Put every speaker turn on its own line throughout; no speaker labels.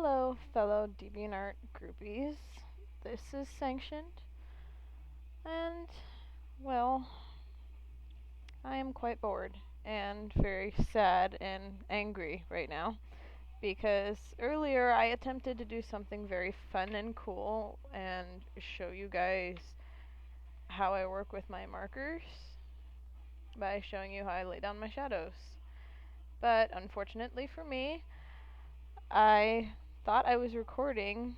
Hello, fellow DeviantArt groupies. This is Sanctioned, and, well, I am quite bored and very sad and angry right now because earlier I attempted to do something very fun and cool and show you guys how I work with my markers by showing you how I lay down my shadows. But unfortunately for me, I thought I was recording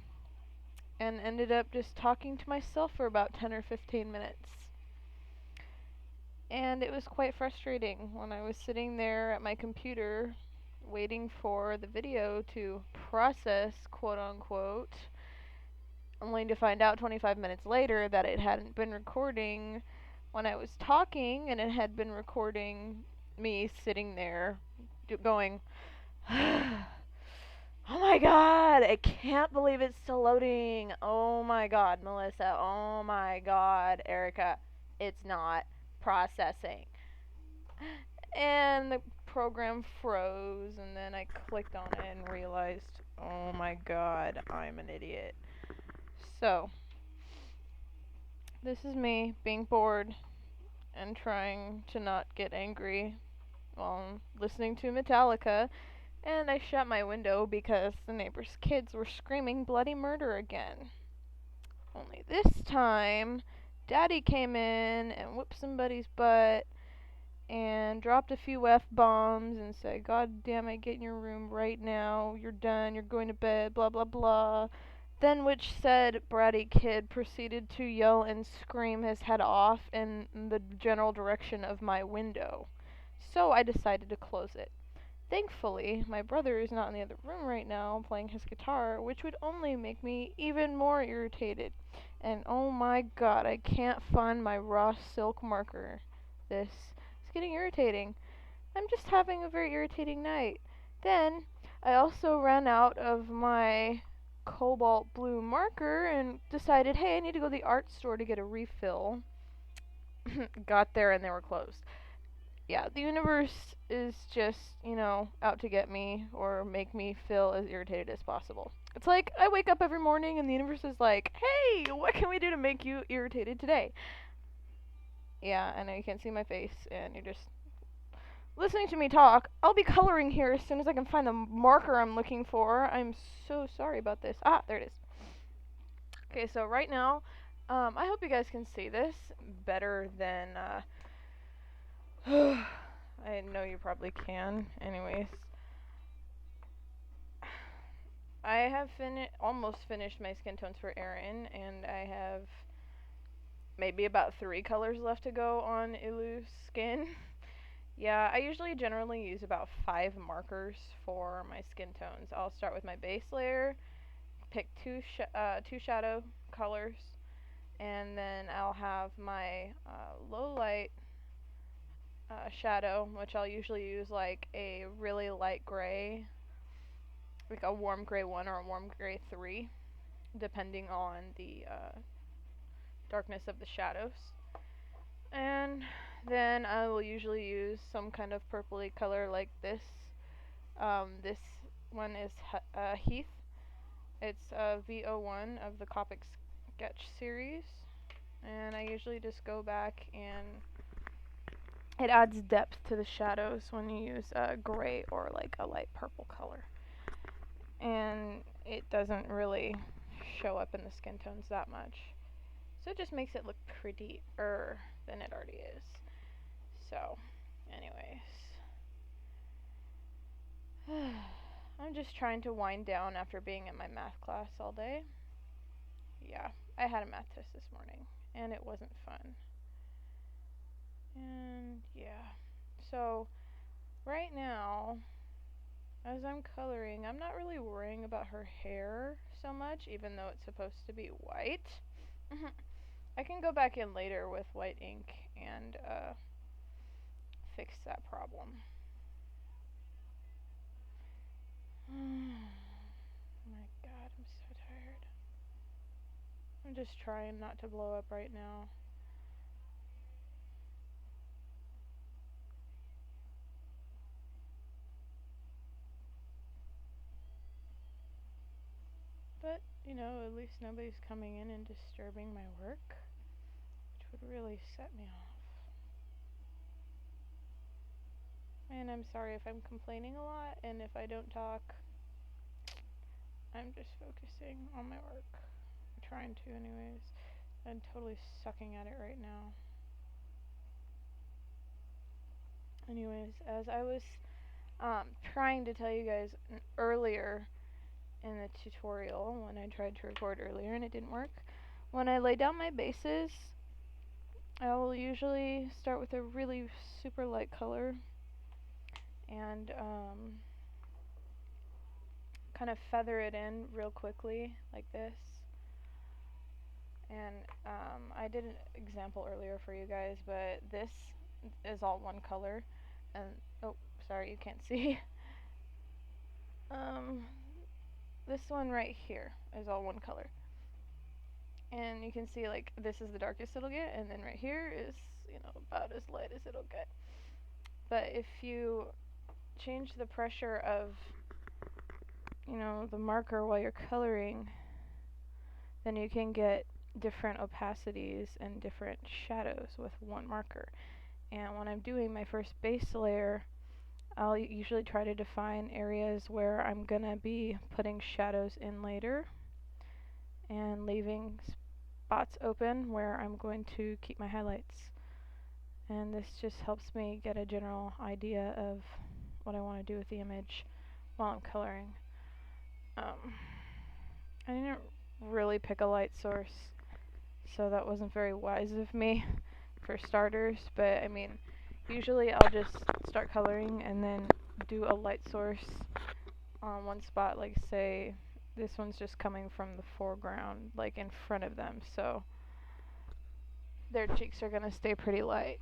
and ended up just talking to myself for about 10 or 15 minutes. And it was quite frustrating when I was sitting there at my computer waiting for the video to process, quote unquote, only to find out 25 minutes later that it hadn't been recording when I was talking, and it had been recording me sitting there going, oh my god, I can't believe it's still loading. Oh my god, Melissa. Oh my god, Erica. It's not processing. And the program froze, and then I clicked on it and realized, oh my god, I'm an idiot. So, this is me being bored and trying to not get angry while listening to Metallica. And I shut my window because the neighbor's kids were screaming bloody murder again. Only this time, Daddy came in and whipped somebody's butt and dropped a few F-bombs and said, God damn it, get in your room right now. You're done. You're going to bed. Blah, blah, blah. Then which said bratty kid proceeded to yell and scream his head off in the general direction of my window. So I decided to close it. Thankfully, my brother is not in the other room right now playing his guitar, which would only make me even more irritated. And oh my god, I can't find my raw silk marker. This is getting irritating. I'm just having a very irritating night. Then, I also ran out of my cobalt blue marker and decided, hey, I need to go to the art store to get a refill. Got there and they were closed. Yeah, the universe is just, out to get me or make me feel as irritated as possible. It's like I wake up every morning and the universe is like, hey, what can we do to make you irritated today? Yeah, I know you can't see my face and you're just listening to me talk. I'll be coloring here as soon as I can find the marker I'm looking for. I'm so sorry about this. Ah, there it is. Okay, so right now, I hope you guys can see this better than, I know you probably can. Anyways, I have almost finished my skin tones for Erin, and I have maybe about 3 colors left to go on Ilu's skin. Yeah, I usually generally use about 5 markers for my skin tones. I'll start with my base layer, pick two shadow colors, and then I'll have my low light shadow, which I'll usually use like a really light gray, like a warm gray 1 or a warm gray 3, depending on the darkness of the shadows. And then I will usually use some kind of purpley color like this. This one is Heath. It's VO1 of the Copic Sketch series. And I usually just go back and it adds depth to the shadows when you use gray or like a light purple color. And it doesn't really show up in the skin tones that much. So it just makes it look prettier than it already is. So, anyways. I'm just trying to wind down after being in my math class all day. Yeah, I had a math test this morning, and it wasn't fun. And, yeah. So, right now, as I'm coloring, I'm not really worrying about her hair so much, even though it's supposed to be white. I can go back in later with white ink and fix that problem. My god, I'm so tired. I'm just trying not to blow up right now. but, you know, at least nobody's coming in and disturbing my work, which would really set me off. And I'm sorry if I'm complaining a lot, and if I don't talk, I'm just focusing on my work. I'm trying to anyways. I'm totally sucking at it right now. Anyways, as I was trying to tell you guys earlier in the tutorial, when I tried to record earlier and it didn't work, when I lay down my bases, I will usually start with a really super light color and kind of feather it in real quickly like this. And I did an example earlier for you guys, but this is all one color, and oh, sorry, you can't see. This one right here is all one color, and you can see like this is the darkest it'll get, and then right here is, you know, about as light as it'll get. But if you change the pressure of, you know, the marker while you're coloring, then you can get different opacities and different shadows with one marker. And when I'm doing my first base layer, I'll usually try to define areas where I'm gonna be putting shadows in later and leaving spots open where I'm going to keep my highlights. And this just helps me get a general idea of what I want to do with the image while I'm coloring. I didn't really pick a light source, so that wasn't very wise of me for starters, but I mean, usually I'll just start coloring and then do a light source on one spot, like say this one's just coming from the foreground, like in front of them, so their cheeks are going to stay pretty light.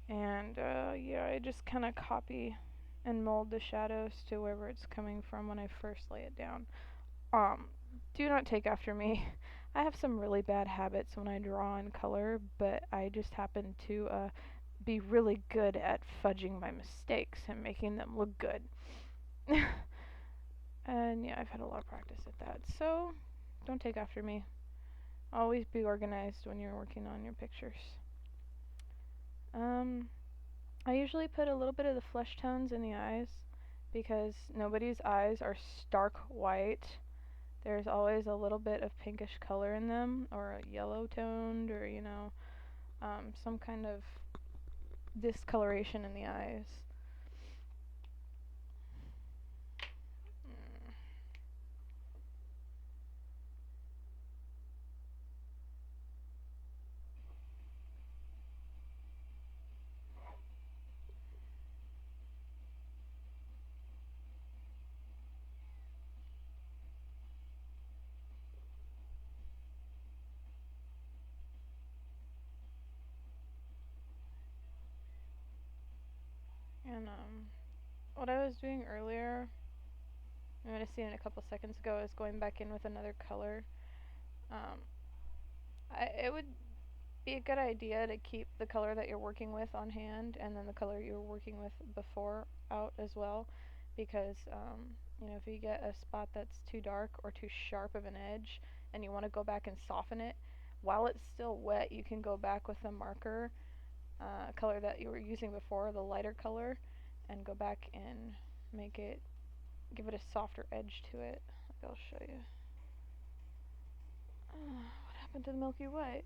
And yeah, I just kind of copy and mold the shadows to wherever it's coming from when I first lay it down. Do not take after me. I have some really bad habits when I draw in color, but I just happen to be really good at fudging my mistakes and making them look good. And yeah, I've had a lot of practice at that, so don't take after me. Always be organized when you're working on your pictures. I usually put a little bit of the flesh tones in the eyes because nobody's eyes are stark white. There's always a little bit of pinkish color in them, or a yellow toned, or, you know, some kind of discoloration in the eyes. And what I was doing earlier, I'm going to see in a couple seconds ago, is going back in with another color. It would be a good idea to keep the color that you're working with on hand, and then the color you were working with before out as well, because you know, if you get a spot that's too dark or too sharp of an edge and you want to go back and soften it while it's still wet, you can go back with the marker color that you were using before, the lighter color, and go back and make it, give it a softer edge to it. Like, I'll show you. What happened to the Milky White?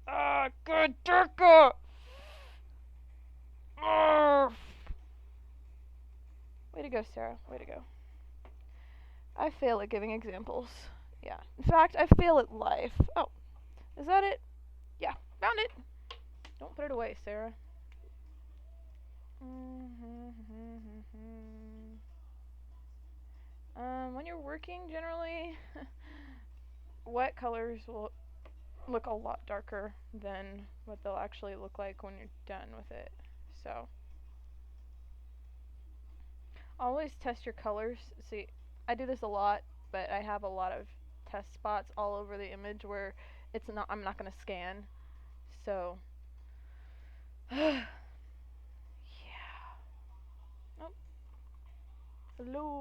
Ah, good darker! Way to go, Sarah. Way to go. I fail at giving examples. Yeah. In fact, I fail at life. Oh, is that it? Yeah, found it. Don't put it away, Sarah. When you're working, generally, wet colors will look a lot darker than what they'll actually look like when you're done with it. So, always test your colors. See, I do this a lot, but I have a lot of test spots all over the image where I'm not going to scan. So, yeah. Oh. Hello.